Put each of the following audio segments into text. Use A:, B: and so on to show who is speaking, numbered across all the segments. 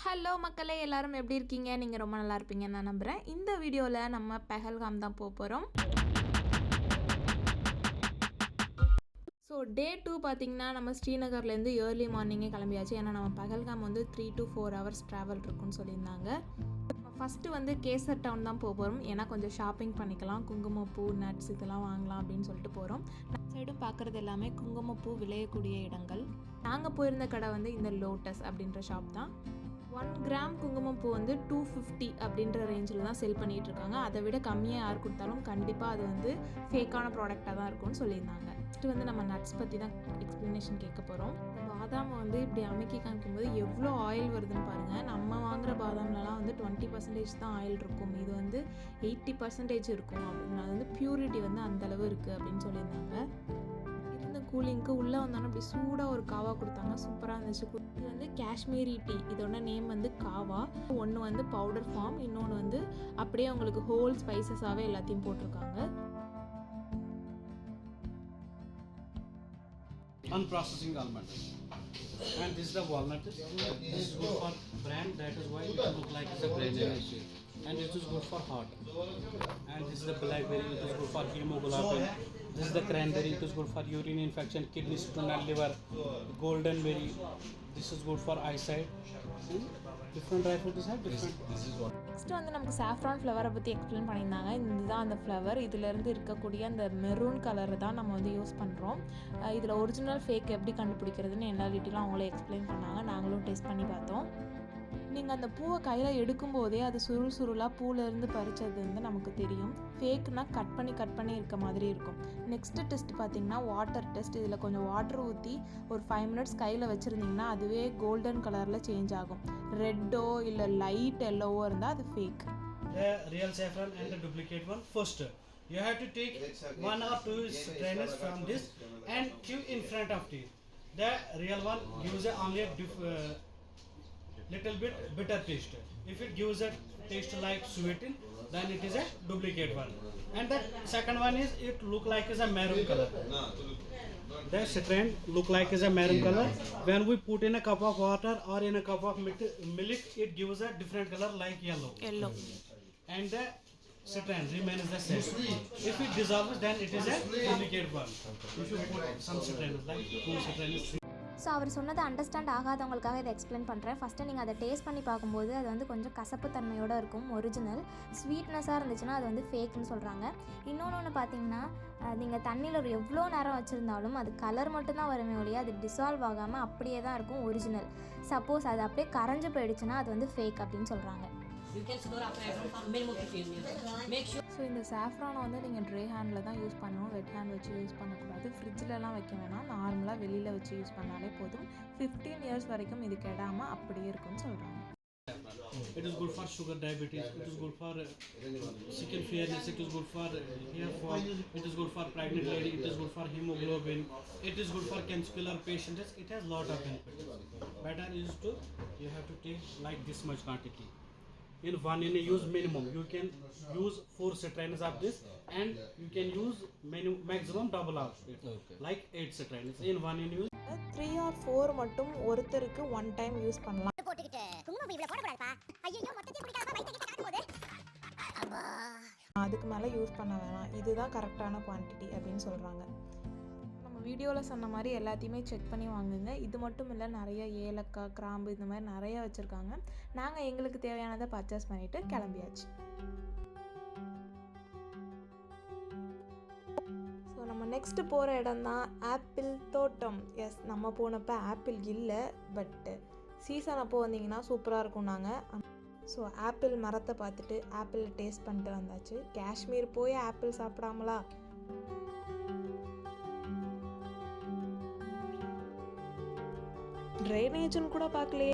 A: Hello மக்களே, எல்லாரும் எப்படி இருக்கீங்க? நீங்கள் ரொம்ப நல்லா இருப்பீங்கன்னு நான் நம்புகிறேன். இந்த வீடியோவில் நம்ம பெஹல்காம் தான் போகிறோம். ஸோ டே 2 பார்த்திங்கன்னா நம்ம ஸ்ரீநகர்லேருந்து ஏர்லி மார்னிங்கே கிளம்பியாச்சு. ஏன்னா நம்ம பெஹல்காம் வந்து 3 to 4 hours ட்ராவல் இருக்குன்னு சொல்லியிருந்தாங்க. ஃபஸ்ட்டு வந்து கேசர் டவுன் தான் போகிறோம். ஏன்னா கொஞ்சம் ஷாப்பிங் பண்ணிக்கலாம், குங்குமப்பூ நட்ஸ் இதெல்லாம் வாங்கலாம் அப்படின்னு சொல்லிட்டு போகிறோம். சைடும் பார்க்குறது எல்லாமே குங்குமப்பூ விளையக்கூடிய இடங்கள். நாங்கள் போயிருந்த கடை வந்து இந்த லோட்டஸ் அப்படின்ற ஷாப் தான். 1 கிராம் குங்குமப்பூ வந்து 250 அப்படின்ற ரேஞ்சில் தான் செல் பண்ணிகிட்டு இருக்காங்க. அதை விட கம்மியாக யார் கொடுத்தாலும் கண்டிப்பாக அது வந்து ஃபேக்கான ப்ராடக்டாக தான் இருக்கும்னு சொல்லியிருந்தாங்க. ஃபஸ்ட்டு வந்து நம்ம நட்ஸ் பற்றி தான் எக்ஸ்ப்ளனேஷன் கேட்க போகிறோம். பாதாமை வந்து இப்படி அமைக்கி காமிக்கும்போது எவ்வளோ ஆயில் வருதுன்னு பாருங்கள். நம்ம வாங்குகிற பாதாம்லலாம் வந்து 20% தான் ஆயில் இருக்கும், இது வந்து 80% இருக்கும். அப்படின்னு அது வந்து பியூரிட்டி வந்து அந்தளவு இருக்குது அப்படின்னு சொல்லியிருந்தாங்க. இருந்த கூலிங்க்கு உள்ளே வந்தோன்னா அப்படி சூடாக ஒரு காவா கொடுத்தாங்க, சூப்பராக இருந்துச்சு. இது வந்து காஷ்மீரி டீ, இதோட நேம் வந்து காவா. ஒன்று வந்து பவுடர் ஃபார்ம், இன்னொன்று வந்து அப்படியே உங்களுக்கு ஹோல் ஸ்பைசஸாகவே எல்லாத்தையும் போட்டிருக்காங்க.
B: Unprocessing almond, and this is the walnut. This is good for brand, that is why it look like it's a brand shape. And this is good for heart. And this is the blackberry, it is good for hemoglobin. This is the cranberry, it is good for urine infection, kidney stone and liver. Golden berry, this is good for eyesight. Different dry fruits have different.
A: Next வந்து நமக்கு saffron ஃப்ளவரை பற்றி explain பண்ணியிருந்தாங்க. இதுதான் அந்த flower. இதிலேருந்து இருக்கக்கூடிய அந்த maroon கலரை தான் நம்ம வந்து யூஸ் பண்ணுறோம். இதில் ஒரிஜினல் ஃபேக் எப்படி கண்டுபிடிக்கிறதுன்னு எல்லா டீட்டெயிலும் அவங்களே எக்ஸ்பிளைன் பண்ணாங்க. நாங்களும் டெஸ்ட் பண்ணி பார்த்தோம். நீங்கள் அந்த பூவை கையில் எடுக்கும்போதே அது சுருள் சுருளாக பூவிலேருந்து பறித்தது வந்து நமக்கு தெரியும். ஃபேக்னா கட் பண்ணி இருக்க மாதிரி இருக்கும். நெக்ஸ்ட்டு டெஸ்ட் பார்த்திங்கன்னா வாட்டர் டெஸ்ட். இதில் கொஞ்சம் வாட்டர் ஊற்றி ஒரு 5 minutes கையில் வச்சுருந்திங்கன்னா அதுவே கோல்டன் கலரில் சேஞ்ச் ஆகும். ரெட்டோ இல்லை லைட் எல்லோவோ இருந்தால் அது fake.
B: The real saffron and the duplicate one. First, you have to take 1 or 2 strains from this and keep in front of it. The real one gives only a little bit bitter taste. If it gives a taste like sweetened, then it is a duplicate one. And the second one is it look like is a maroon color. The strain look like is a maroon color. When we put in a cup of water or in a cup of milk, it gives a different color like yellow. And the strain remains the same. If it dissolves, then it is a duplicate one. You should put some strain like 2 strains.
C: So அவர் சொன்னதை understand ஆகாதவங்களுக்காக இதை explain பண்ணுறேன். First நீங்கள் அதை taste பண்ணி பார்க்கும்போது அது வந்து கொஞ்சம் கசப்பு தன்மையோடு இருக்கும். ஒரிஜினல் ஸ்வீட்னஸாக இருந்துச்சுன்னா அது வந்து ஃபேக்குன்னு சொல்கிறாங்க. இன்னொன்று பார்த்தீங்கன்னா நீங்கள் தண்ணியில் ஒரு எவ்வளோ நேரம் வச்சுருந்தாலும் அது கலர் மட்டும்தான் வருமே ஒழிய அது டிசால்வ் ஆகாமல் அப்படியே தான் இருக்கும் ஒரிஜினல். சப்போஸ் அது அப்படியே கரைஞ்சு போயிடுச்சுன்னா அது வந்து ஃபேக் அப்படின்னு சொல்கிறாங்க. ஸோ இந்த சாஃப்ரானை வந்து நீங்கள் ட்ரை ஹேண்டில் தான் யூஸ் பண்ணணும், வெட் ஹேண்ட் வச்சு யூஸ் பண்ணக்கூடாது. ஃப்ரிட்ஜிலலாம் வைக்க வேணாம், நார்மலாக வெளியில் வச்சு யூஸ் பண்ணாலே போதும். 15 years வரைக்கும் இது கெடாமல் அப்படியே இருக்குன்னு சொல்கிறாங்க.
B: It is good for sugar diabetes, it is good for skin fairness, it is good for hair fall, it is good for pregnant lady, it is good for hemoglobin, it is good for cancer patients. It has lot of benefits. Better is to you have to take like this much quantity. In one in a use minimum, you can use 4 strains of this, and you can use maximum double of it, like 8 strains in one in use.
A: 3 or 4 மட்டும் ஒருத்தருக்கு 1 time use பண்ணலாம். அதுக்கு மேலே use பண்ண வேணாம், இதுதான் கரெக்டான quantity அப்படின்னு சொல்கிறாங்க. நம்ம வீடியோவில் சொன்ன மாதிரி எல்லாத்தையுமே செக் பண்ணி வாங்குங்க. இது மட்டும் இல்லை, நிறைய ஏலக்காய், கிராம்பு இந்த மாதிரி நிறைய வச்சுருக்காங்க. நாங்கள் எங்களுக்கு தேவையானதை பர்ச்சேஸ் பண்ணிவிட்டு கிளம்பியாச்சு. ஸோ நம்ம நெக்ஸ்ட்டு போகிற இடம் தான் ஆப்பிள் தோட்டம். எஸ், நம்ம போனப்போ ஆப்பிள் இல்லை, பட்டு சீசன் அப்போ வந்தீங்கன்னா சூப்பராக இருக்கும். நாங்கள் ஸோ ஆப்பிள் மரத்தை பார்த்துட்டு ஆப்பிள் டேஸ்ட் பண்ணிட்டு வந்தாச்சு. காஷ்மீர் போய் ஆப்பிள் சாப்பிடாமலா? ட்ரைனேஜ்னு கூட பார்க்கலையே.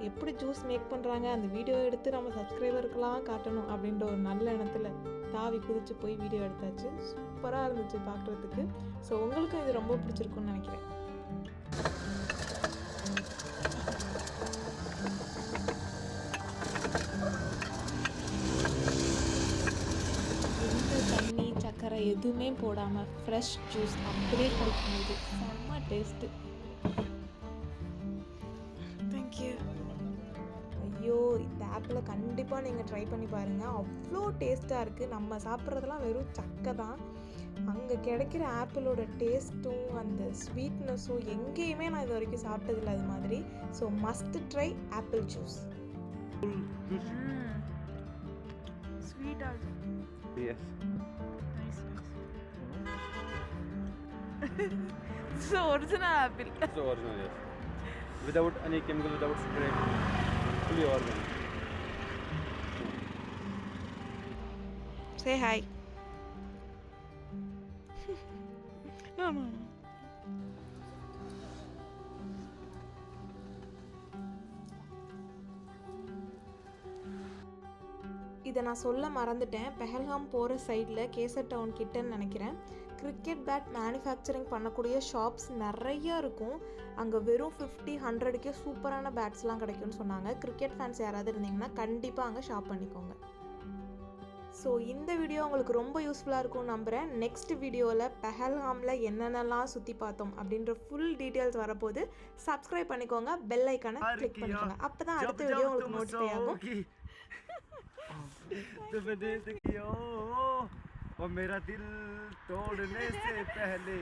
A: எப்படி ஜூஸ் மேக் பண்ணுறாங்க அந்த வீடியோ எடுத்து நம்ம சப்ஸ்கிரைபருக்கெல்லாம் காட்டணும் அப்படின்ற ஒரு நல்ல எண்ணத்தில் தாவி குதிச்சு போய் வீடியோ எடுத்தாச்சு. சூப்பராக இருந்துச்சு பார்க்குறதுக்கு. ஸோ உங்களுக்கும் இது ரொம்ப பிடிச்சிருக்குன்னு நினைக்கிறேன். தண்ணி சக்கரை எதுவுமே போடாமல் ஃப்ரெஷ் ஜூஸ் அப்படியே குடிக்கும்போது செம்ம டேஸ்ட்டு. ஆப்பிளை கண்டிப்பாக நீங்கள் ட்ரை பண்ணி பாருங்கள். அவ்வளோ டேஸ்ட்டாக இருக்குது. நம்ம சாப்பிட்றதெல்லாம் வெறும் சக்கை தான். அங்கே கிடைக்கிற ஆப்பிளோட டேஸ்ட்டும் அந்த ஸ்வீட்னஸும் எங்கேயுமே நான் இது வரைக்கும் சாப்பிட்டதில்ல அது மாதிரி. So must try apple juice.
D: Sweet also.
E: Yes.
D: Nice. This is original apple.
E: It's original, yes. Without any chemical, without spray, fully organic.
A: Say hi.
D: No.
A: இதை நான் சொல்ல மறந்துட்டேன். பெஹல்காம் போகிற சைடில் கேசர் டவுன் கிட்டன்னு நினைக்கிறேன், கிரிக்கெட் பேட் மேனுஃபேக்சரிங் பண்ணக்கூடிய ஷாப்ஸ் நிறைய இருக்கும். அங்கே வெறும் 50-100க்கே சூப்பரான பேட்ஸ்லாம் கிடைக்கும்னு சொன்னாங்க. கிரிக்கெட் ஃபேன்ஸ் யாராவது இருந்தீங்கன்னா கண்டிப்பாக அங்கே ஷாப் பண்ணிக்கோங்க. ஸோ இந்த வீடியோ உங்களுக்கு ரொம்ப யூஸ்ஃபுல்லாக இருக்கும்னு நம்புகிறேன். நெக்ஸ்ட் வீடியோவில் பெஹல்காமில் என்னென்னலாம் சுற்றி பார்த்தோம் அப்படின்ற ஃபுல் டீட்டெயில்ஸ் வரப்போது. சப்ஸ்கிரைப் பண்ணிக்கோங்க, பெல் ஐக்கானை கிளிக் பண்ணிக்கோங்க. அப்போ தான் அடுத்த வீடியோ உங்களுக்கு நோட்டிஃபை ஆகும்.
E: तुम्हें देख लियो वो मेरा दिल तोड़ने से पहले